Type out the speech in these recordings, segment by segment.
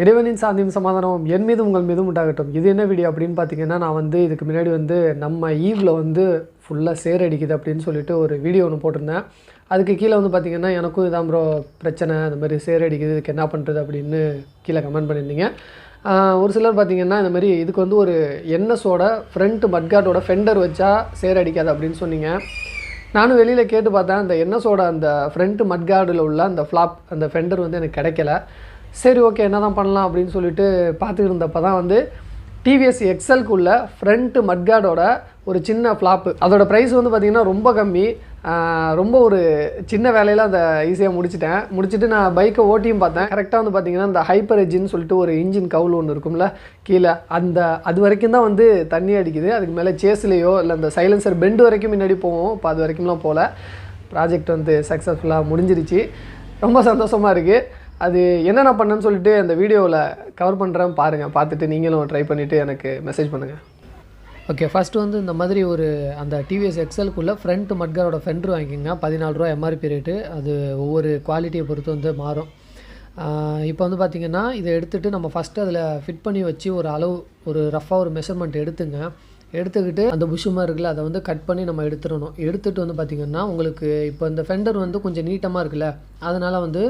இறைவனின் சாந்தியும் சமாதானம் என் மீதும் உங்கள் மீதும் உண்டாகட்டும். இது என்ன வீடியோ அப்படின்னு பார்த்தீங்கன்னா, நான் வந்து இதுக்கு முன்னாடி வந்து நம்ம ஈவில் வந்து ஃபுல்லாக சேர் அடிக்குது அப்படின்னு சொல்லிட்டு ஒரு வீடியோ ஒன்று போட்டிருந்தேன். அதுக்கு கீழே வந்து பார்த்திங்கன்னா, எனக்கும் இதான் ப்ரோ பிரச்சனை, அந்த மாதிரி சேர் அடிக்குது, இதுக்கு என்ன பண்ணுறது அப்படின்னு கீழே கமெண்ட் பண்ணியிருந்தீங்க. ஒரு சிலர் பார்த்திங்கன்னா, இந்த மாதிரி இதுக்கு வந்து ஒரு என்எஸோட ஃப்ரண்ட் மட்கார்டோட ஃபெண்டர் வச்சா சேர் அடிக்காது அப்படின்னு சொன்னீங்க. நானும் வெளியில் கேட்டு பார்த்தேன். அந்த என்எஸோட அந்த ஃப்ரண்ட் மட்கார்டில் உள்ள அந்த ஃப்ளாப் அந்த ஃபெண்டர் வந்து எனக்கு கிடைக்கல. சரி ஓகே என்ன தான் பண்ணலாம் அப்படின்னு சொல்லிட்டு பார்த்துக்கிட்டு இருந்தப்போ தான் வந்து டிவிஎஸ் எக்ஸலுக்குள்ள ஃப்ரண்ட் மட்கார்டோட ஒரு சின்ன ஃப்ளாப்பு, அதோட ப்ரைஸ் வந்து பார்த்திங்கன்னா ரொம்ப கம்மி. ரொம்ப ஒரு சின்ன வேலையில் அதை ஈஸியாக முடிச்சுட்டு நான் பைக்கை ஓட்டியும் பார்த்தேன். கரெக்டாக வந்து பார்த்திங்கன்னா இந்த ஹைப்பர் எஜின்னு சொல்லிட்டு ஒரு இன்ஜின் கவுல் ஒன்று இருக்கும்ல கீழே, அது வரைக்கும் தான் வந்து தண்ணி அடிக்குது. அதுக்கு மேலே சேஸ்லேயோ இல்லை அந்த சைலன்சர் பெண்டு வரைக்கும் முன்னாடி போவோம். இப்போ அது வரைக்கும்லாம் போகல. ப்ராஜெக்ட் வந்து சக்ஸஸ்ஃபுல்லாக முடிஞ்சிருச்சு. ரொம்ப சந்தோஷமாக இருக்குது. அது என்னென்ன பண்ணேன்னு சொல்லிட்டு அந்த வீடியோவில் கவர் பண்ணுறேன் பாருங்கள். பார்த்துட்டு நீங்களும் ட்ரை பண்ணிவிட்டு எனக்கு மெசேஜ் பண்ணுங்கள். ஓகே, ஃபஸ்ட்டு வந்து இந்த மாதிரி ஒரு அந்த டிவிஎஸ் எக்ஸலுக்குள்ளே ஃப்ரண்ட் மட்காரோட ஃபெண்டர் வாங்கிக்கோங்க. 14 ரூபா எம்ஆர்பி ரேட்டு. அது ஒவ்வொரு குவாலிட்டியை பொறுத்து வந்து மாறும். இப்போ வந்து பார்த்திங்கன்னா இதை எடுத்துகிட்டு நம்ம ஃபஸ்ட்டு அதில் ஃபிட் பண்ணி வச்சு ஒரு அளவு ஒரு ரஃபாக ஒரு மெஷர்மெண்ட் எடுத்துக்கிட்டு அந்த புஷ்ஷுமாக இருக்குல்ல அதை வந்து கட் பண்ணி நம்ம எடுத்துகிட்டு வந்து பார்த்திங்கன்னா உங்களுக்கு இப்போ இந்த ஃபெண்டர் வந்து கொஞ்சம் நீட்டமாக இருக்குல்ல, அதனால் வந்து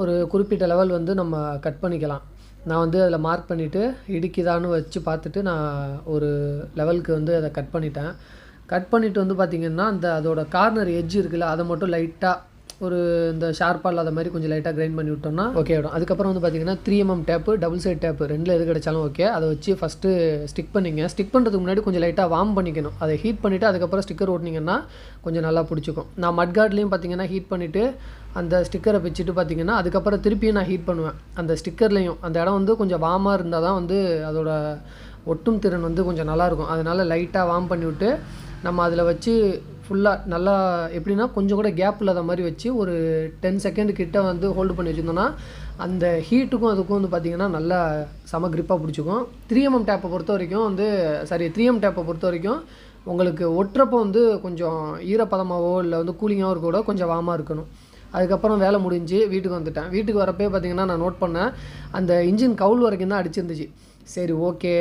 ஒரு குறிப்பிட்ட லெவல் வந்து நம்ம கட் பண்ணிக்கலாம். நான் வந்து அதில் மார்க் பண்ணிவிட்டு இடிக்குதான்னு வச்சு பார்த்துட்டு நான் ஒரு லெவலுக்கு வந்து அதை கட் பண்ணிவிட்டு வந்து பார்த்திங்கன்னா அதோட கார்னர் எட்ஜ் இருக்குல்ல அதை மட்டும் லைட்டாக ஒரு இந்த ஷார்ப்பாக இல்லாத மாதிரி கொஞ்சம் லைட்டாக கிரைண்ட் பண்ணி விட்டோம்னா ஓகே ஆகிடும். அதுக்கப்புறம் வந்து பார்த்திங்கன்னா 3mm tape, double side tape ரெண்டில் எது கிடைச்சாலும் ஓகே. அதை வச்சு ஃபஸ்ட்டு ஸ்டிக் பண்ணுறதுக்கு முன்னாடி கொஞ்சம் லைட்டாக வார்ம் பண்ணிக்கணும். அதை ஹீட் பண்ணிவிட்டு அதுக்கப்புறம் ஸ்டிக்கர் ஓட்டினீங்கன்னா கொஞ்சம் நல்லா பிடிச்சிக்கும். நான் மட்கார்ட்லேயும் பார்த்திங்கன்னா ஹீட் பண்ணிவிட்டு அந்த ஸ்டிக்கரை வச்சுட்டு பார்த்திங்கன்னா அதுக்கப்புறம் திருப்பியும் நான் ஹீட் பண்ணுவேன். அந்த ஸ்டிக்கர்லேயும் அந்த இடம் வந்து கொஞ்சம் வார்மாக இருந்தால் தான் வந்து அதோட ஒட்டும் திறன் வந்து கொஞ்சம் நல்லாயிருக்கும். அதனால் லைட்டாக வார்ம் பண்ணிவிட்டு நம்ம அதில் வச்சு ஃபுல்லாக நல்லா எப்படின்னா கொஞ்சம் கூட கேப் இல்லாத மாதிரி வச்சு ஒரு 10 செகண்ட் கிட்ட வந்து ஹோல்டு பண்ணி வச்சுருந்தோன்னா அந்த ஹீட்டுக்கும் அதுக்கும் வந்து பார்த்திங்கன்னா நல்லா செம கிரிப்பாக பிடிச்சிக்கும். 3mm டேப்பை பொறுத்த வரைக்கும் உங்களுக்கு ஒட்டுறப்போ வந்து கொஞ்சம் ஈரப்பதமாகவோ இல்லை வந்து கூலிங்காகவோ இருக்க கூட கொஞ்சம் வார்மாக இருக்கணும். அதுக்கப்புறம் வேலை முடிஞ்சு வீட்டுக்கு வரப்போ பார்த்திங்கன்னா நான் நோட் பண்ணேன் அந்த இன்ஜின் கவுல் வரைக்கும் தான் அடிச்சிருந்துச்சு. சரி ஓகே,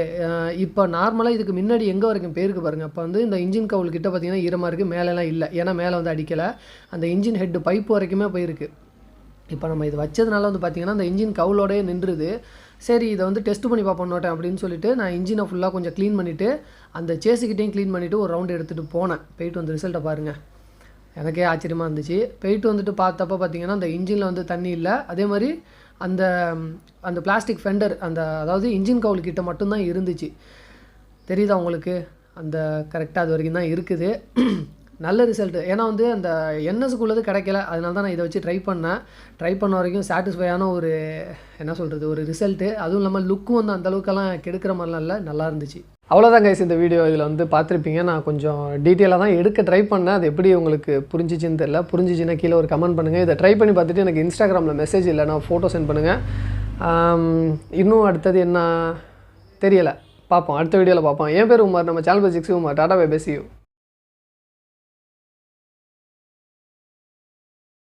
இப்போ நார்மலாக இதுக்கு முன்னாடி எங்கே வரைக்கும் பேருக்கு பாருங்கள். இப்போ வந்து இந்த இன்ஜின் கவுல் கிட்ட பார்த்திங்கன்னா ஈரமாக இருக்குது, மேலெலாம் இல்லை. ஏன்னா மேலே வந்து அடிக்கலை, அந்த இன்ஜின் ஹெட்டு பைப்பு வரைக்குமே போயிருக்கு. இப்போ நம்ம இது வச்சதுனால வந்து பார்த்திங்கன்னா அந்த இன்ஜின் கவுலோடய நின்றுது. சரி இதை வந்து டெஸ்ட் பண்ணி பார்ப்போம் நோட்டேன் அப்படின்னு சொல்லிட்டு நான் இன்ஜினை ஃபுல்லாக கொஞ்சம் க்ளீன் பண்ணிவிட்டு அந்த சேஸுக்கிட்டையும் க்ளீன் பண்ணிவிட்டு ஒரு ரவுண்டு எடுத்துகிட்டு போனேன். போயிட்டு வந்து ரிசல்ட்டை பாருங்கள். எனக்கே ஆச்சரியமாக இருந்துச்சு. போயிட்டு வந்துட்டு பார்த்தப்போ பார்த்திங்கன்னா அந்த இன்ஜினில் வந்து தண்ணி இல்லை. அதே மாதிரி அந்த பிளாஸ்டிக் ஃபெண்டர் அதாவது இன்ஜின் கவுல் கிட்ட மட்டும்தான் இருந்துச்சு. தெரியுதா உங்களுக்கு? அந்த கரெக்டாக அது வரைக்கும் தான் இருக்குது. நல்ல ரிசல்ட்டு. ஏன்னா வந்து அந்த என்எஸ்க்குள்ளது கிடைக்கல, அதனால தான் நான் இதை வச்சு ட்ரை பண்ண வரைக்கும் சாட்டிஸ்ஃபையான ஒரு ஒரு ரிசல்ட்டு. அதுவும் இல்லாமல் லுக்கும் வந்து அந்தளவுக்கெல்லாம் கெடுக்கிற மாதிரிலாம் இல்லை, நல்லா இருந்துச்சு. அவ்வளோதான் கைஸ் இந்த வீடியோ. இதில் வந்து பார்த்துருப்பீங்க. நான் கொஞ்சம் டீட்டெயிலாக தான் எடுக்க ட்ரை பண்ணேன். அது எப்படி உங்களுக்கு புரிஞ்சிச்சின்னு தெரியல. புரிஞ்சிச்சின்னா கீழே ஒரு கமெண்ட் பண்ணுங்கள். இதை ட்ரை பண்ணி பார்த்துட்டு எனக்கு இன்ஸ்டாகிராமில் மெசேஜ் இல்லைனா ஃபோட்டோ சென்ட் பண்ணுங்கள். இன்னும் அடுத்தது என்ன தெரியலை, பார்ப்போம். அடுத்த வீடியோவில் பார்ப்போம். என் பேர் உமார். நம்ம சேனல் பேர் Gixxy Umar. Ta-ta bye bye, see you.